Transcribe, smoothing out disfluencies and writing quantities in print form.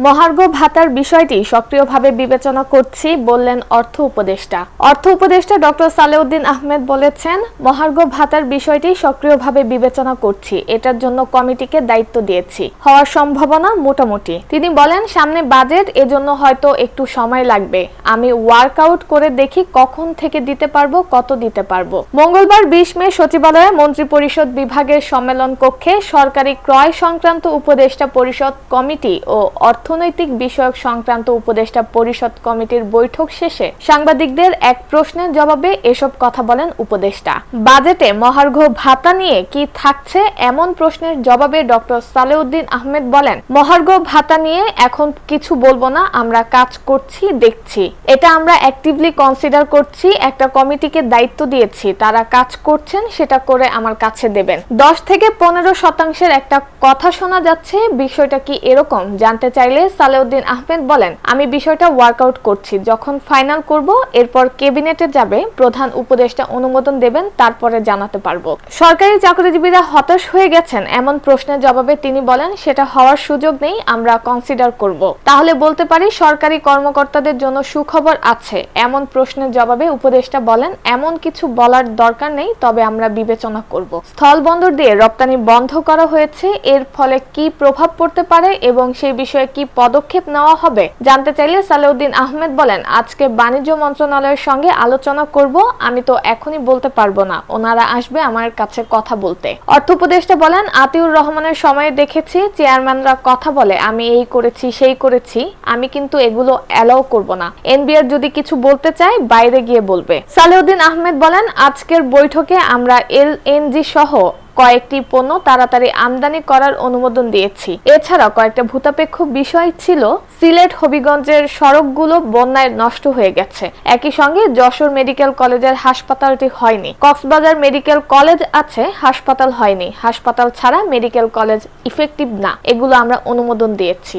মহার্ঘ ভাতার বিষয়টি সক্রিয়ভাবে বিবেচনা করছি বললেন অর্থ উপদেষ্টা। অর্থ উপদেষ্টা ডক্টর সালেউদ্দিন আহমেদ বলেছেন, মহার্ঘ ভাতার বিষয়টি সক্রিয়ভাবে বিবেচনা করছি, এটার জন্য কমিটিকে দায়িত্ব দিয়েছি, হওয়ার সম্ভাবনা মোটামুটি। তিনি বলেন, সামনে বাজেট, এজন্য হয়তো একটু সময় লাগবে। আমি ওয়ার্কআউট করে দেখি কখন থেকে দিতে পারবো, কত দিতে পারবো। মঙ্গলবার 20 মে সচিবালয়ে মন্ত্রিপরিষদ বিভাগের সম্মেলন কক্ষে সরকারি ক্রয় সংক্রান্ত উপদেষ্টা পরিষদ কমিটি ও অর্থনৈতিক বিষয়ক সংক্রান্ত উপদেষ্টা পরিষদ কমিটির বৈঠক শেষে সাংবাদিকদের এক প্রশ্নের জবাবে এসব কথা বলেন উপদেষ্টা। বাজেটে মহার্ঘ ভাতা নিয়ে কি থাকছে এমন প্রশ্নের জবাবে ডক্টর সালেউদ্দিন আহমেদ বলেন, মহার্ঘ ভাতা নিয়ে এখন কিছু বলবো না, আমরা কাজ করছি, দেখছি। এটা আমরা অ্যাক্টিভলি কনসিডার করছি, একটা কমিটিকে দায়িত্ব দিয়েছি, তারা কাজ করছেন, সেটা করে আমার কাছে দেবেন। 10 থেকে 15% একটা কথা শোনা যাচ্ছে, বিষয়টা কি এরকম জানতে চাইলে সালেউদ্দিন আহমেদ বলেন, আমি বিষয়টা ওয়ার্কআউট করছি, যখন ফাইনাল করব এরপর ক্যাবিনেটে যাবে, প্রধান উপদেষ্টা অনুমোদন দেবেন, তারপরে জানাতে পারবো। সরকারি চাকরিজীবীরা হতাশ হয়ে গেছেন এমন প্রশ্নের জবাবে তিনি বলেন, সেটা হওয়ার সুযোগ নেই, আমরা কনসিডার করব। তাহলে বলতে পারি সরকারি কর্মকর্তাদের জন্য সুখবর আছে। এমন প্রশ্নের জবাবে উপদেষ্টা বলেন, এমন কিছু বলার দরকার নেই, তবে আমরা বিবেচনা করব। স্থলবন্দর দিয়ে রপ্তানি বন্ধ করা হয়েছে, এর ফলে কি প্রভাব পড়তে পারে এবং সেই বিষয়ে কি পদক্ষেপ নেওয়া হবে জানতে চাইলে সালেউদ্দিন আহমেদ বলেন, আজকে বাণিজ্য মন্ত্রণালয়ের সঙ্গে আলোচনা করব, আমি তো এখনই বলতে পারবো না, ওনারা আসবে আমার কাছে কথা বলতে। অর্থ উপদেষ্টা বলেন, আতিউর রহমানের সময়ে দেখেছি চেয়ারম্যানরা কথা বলে, আমি এই করেছি সেই করেছি, আমি কিন্তু এগুলো অ্যালাউ করব না। এনবিআর যদি কিছু বলতে চায় বাইরে গিয়ে বলবে। সালেউদ্দিন আহমেদ বলেন, আজকের বৈঠকে আমরা এলএনজি সহ কয়েকটি পণ্য তাড়াতাড়ি আমদানি করার অনুমোদন দিয়েছি। এছাড়া কয়েকটা ভূতাপেক্ষ বিষয় ছিল, সিলেট হবিগঞ্জের সড়কগুলো বন্যায় নষ্ট হয়ে গেছে, একই সঙ্গে যশোর মেডিকেল কলেজের হাসপাতালটি হয়নি, কক্সবাজার মেডিকেল কলেজ আছে, হাসপাতাল হয়নি, হাসপাতাল ছাড়া মেডিকেল কলেজ ইফেক্টিভ না, এগুলো আমরা অনুমোদন দিয়েছি।